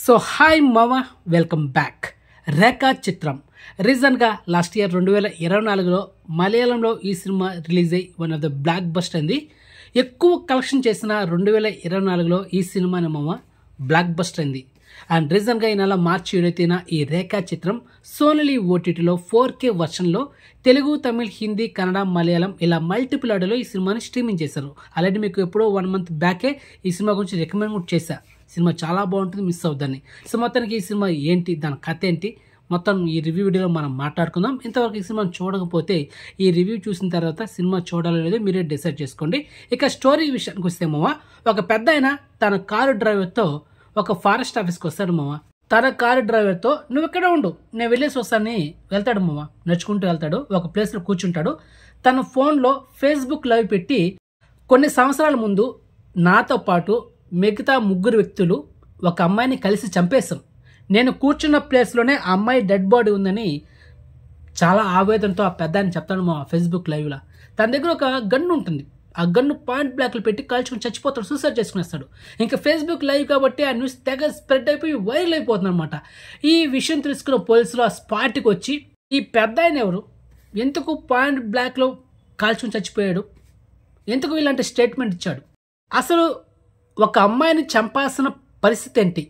So hi మామా, welcome back. రేఖా చిత్రం రీసెంట్గా లాస్ట్ ఇయర్ 2024లో మలయాళంలో ఈ సినిమా రిలీజ్ అయ్యి one of the block buster అయింది. ఎక్కువ కలెక్షన్ చేసిన 2024లో ఈ సినిమాని మామ బ్లాక్ బస్టర్ అయింది. అండ్ రీసెంట్గా ఈ నెల మార్చి 7న ఈ రేఖా చిత్రం సోనీ ఓటీటీలో 4K వర్షన్లో తెలుగు, తమిళ్, హిందీ, కన్నడ, మలయాళం ఇలా మల్టిపుల్ ఆడియోలో ఈ సినిమాని స్ట్రీమింగ్ చేశారు. ఆల్రెడీ మీకు ఎప్పుడో 1 మంత్ బ్యాకే ఈ సినిమా గురించి రికమెండ్ కూడా చేశాను. సినిమా చాలా బాగుంటుంది, మిస్ అవుద్దని. సో మొత్తానికి ఈ సినిమా ఏంటి, దాని కథ ఏంటి, మొత్తం ఈ రివ్యూ వీడియోలో మనం మాట్లాడుకుందాం. ఇంతవరకు ఈ సినిమాని చూడకపోతే ఈ రివ్యూ చూసిన తర్వాత సినిమా చూడాలో లేదో మీరే డిసైడ్ చేసుకోండి. ఇక స్టోరీ విషయానికి వస్తే మామ, ఒక పెద్ద ఆయన తన కారు డ్రైవర్తో ఒక ఫారెస్ట్ ఆఫీస్కి వస్తాడు మామ. తన కారు డ్రైవర్తో నువ్వు ఇక్కడే ఉండు, నేను వెళ్ళేసి వస్తానని వెళ్తాడు మామ. నడుచుకుంటూ వెళ్తాడు, ఒక ప్లేస్లో కూర్చుంటాడు. తన ఫోన్లో ఫేస్బుక్ లైవ్ పెట్టి కొన్ని సంవత్సరాల ముందు నాతో పాటు మిగతా 3 వ్యక్తులు ఒక అమ్మాయిని కలిసి చంపేశాం, నేను కూర్చున్న ప్లేస్లోనే ఆ అమ్మాయి డెడ్ బాడీ ఉందని చాలా ఆవేదనతో ఆ పెద్ద ఆయన చెప్తాడు మా ఫేస్బుక్ లైవ్లో. తన దగ్గర ఒక గన్ను ఉంటుంది, ఆ గన్ను పాయింట్ బ్లాక్లో పెట్టి కాల్చుకుని చచ్చిపోతాడు, సూసైడ్ చేసుకునేస్తాడు. ఇంకా ఫేస్బుక్ లైవ్ కాబట్టి ఆ న్యూస్ తెగ స్ప్రెడ్ అయిపోయి వైరల్ అయిపోతుంది అనమాట. ఈ విషయం తెలుసుకున్న పోలీసులు ఆ స్పాట్కి వచ్చి ఈ పెద్ద ఆయన ఎవరు, ఎందుకు పాయింట్ బ్లాక్లో కాల్చుకుని చచ్చిపోయాడు, ఎందుకు ఇలాంటి స్టేట్మెంట్ ఇచ్చాడు, అసలు ఒక అమ్మాయిని చంపాల్సిన పరిస్థితి ఏంటి,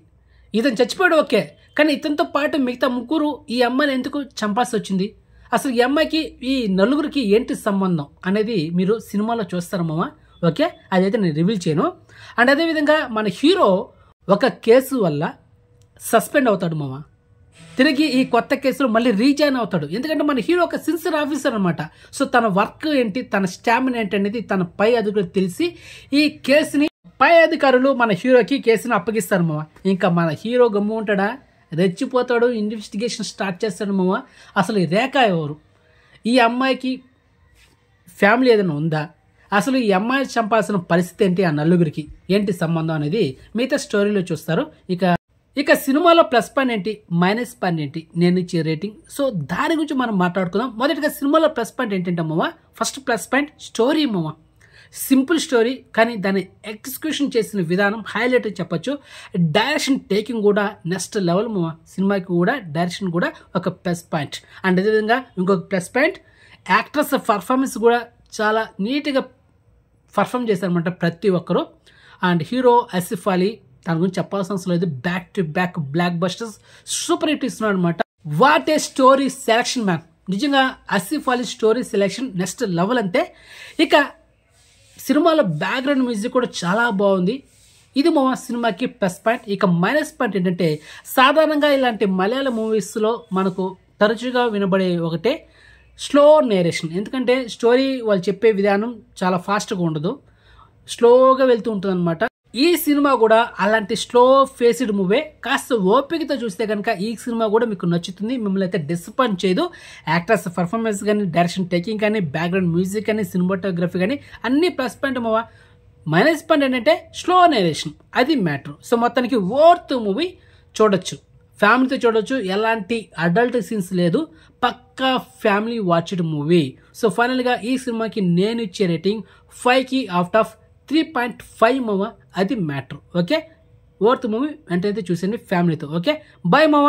ఇతను చచ్చిపోయాడు ఓకే, కానీ ఇతనితో పాటు మిగతా 3 ఈ అమ్మాయిని ఎందుకు చంపాల్సి వచ్చింది, అసలు ఈ అమ్మాయికి ఈ నలుగురికి ఏంటి సంబంధం అనేది మీరు సినిమాలో చూస్తారు మామ. ఓకే, అదైతే నేను రివీల్ చేయను. అండ్ అదేవిధంగా మన హీరో ఒక కేసు వల్ల సస్పెండ్ అవుతాడు మామ. తిరిగి ఈ కొత్త కేసులో మళ్ళీ రీజాయిన్ అవుతాడు, ఎందుకంటే మన హీరో ఒక సిన్సియర్ ఆఫీసర్ అనమాట. సో తన వర్క్ ఏంటి, తన స్టామినా ఏంటి అనేది తన పై అధికారులు తెలిసి ఈ కేసుని పై అధికారులు మన హీరోకి కేసుని అప్పగిస్తారు మామ. ఇంకా మన హీరో గమ్ము ఉంటాడా, రెచ్చిపోతాడు, ఇన్వెస్టిగేషన్ స్టార్ట్ చేస్తాడు మామ. అసలు ఈ రేఖ ఎవరు, ఈ అమ్మాయికి ఫ్యామిలీ ఏదైనా ఉందా, అసలు ఈ అమ్మాయిని చంపాల్సిన పరిస్థితి ఏంటి, ఆ నలుగురికి ఏంటి సంబంధం అనేది మిగతా స్టోరీలో చూస్తారు. ఇక సినిమాలో ప్లస్ పాయింట్ ఏంటి, మైనస్ పాయింట్ ఏంటి, నేను ఇచ్చే రేటింగ్, సో దాని గురించి మనం మాట్లాడుకుందాం. మొదటిగా సినిమాలో ప్లస్ పాయింట్ ఏంటంటే మామ, ఫస్ట్ ప్లస్ పాయింట్ స్టోరీ మామ. సింపుల్ స్టోరీ, కానీ దాన్ని ఎగ్జిక్యూషన్ చేసిన విధానం హైలైట్ చెప్పచ్చు. డైరెక్షన్ టేకింగ్ కూడా నెక్స్ట్ లెవెల్ మామ. సినిమాకి కూడా డైరెక్షన్ కూడా ఒక ప్లస్ పాయింట్. అండ్ అదేవిధంగా ఇంకొక ప్లస్ పాయింట్, యాక్టర్స్ పర్ఫార్మెన్స్ కూడా చాలా నీట్గా పర్ఫామ్ చేశారనమాట ప్రతి ఒక్కరు. అండ్ హీరో ఆసిఫ్ అలీ, దాని గురించి చెప్పాల్సిన అవసరం లేదు, back to back blockbusters super hit ఇస్తున్నాడు అనమాట. What a story selection man, నిజంగా Asif Ali story selection next level అంతే. ఇక సినిమాలో బ్యాక్గ్రౌండ్ మ్యూజిక్ కూడా చాలా బాగుంది, ఇది మా సినిమాకి ప్లస్ పాయింట్. ఇక మైనస్ పాయింట్ ఏంటంటే, సాధారణంగా ఇలాంటి మలయాళ మూవీస్లో మనకు తరచుగా వినబడే ఒకటే స్లో నేరేషన్. ఎందుకంటే స్టోరీ వాళ్ళు చెప్పే విధానం చాలా ఫాస్ట్గా ఉండదు, స్లోగా వెళ్తూ ఉంటుంది అనమాట. ఈ సినిమా కూడా అలాంటి స్లో ఫేస్డ్ మూవే. కాస్త ఓపికతో చూస్తే కనుక ఈ సినిమా కూడా మీకు నచ్చుతుంది, మిమ్మల్ని అయితే డిసప్పాయింట్ చేయదు. యాక్టర్స్ పర్ఫార్మెన్స్ కానీ, డైరెక్షన్ టేకింగ్ కానీ, బ్యాక్గ్రౌండ్ మ్యూజిక్ కానీ, సినిమాటోగ్రఫీ కానీ అన్ని ప్లస్ పాయింట్ మావా. మైనస్ పాయింట్ ఏంటంటే స్లో నేరేషన్, అది మ్యాటర్. సో మొత్తానికి వర్త్ మూవీ, చూడొచ్చు, ఫ్యామిలీతో చూడొచ్చు, ఎలాంటి అడల్ట్ సీన్స్ లేదు, పక్కా ఫ్యామిలీ వాచ్డ్ మూవీ. సో ఫైనల్గా ఈ సినిమాకి నేను ఇచ్చే రేటింగ్ 5కి అవుట్ ఆఫ్ 3.5 మామ, అది మ్యాటర్. ఓకే, వర్త్ మూవీ అంటే చూసండి ఫ్యామిలీతో. ఓకే, బాయ్ మామ.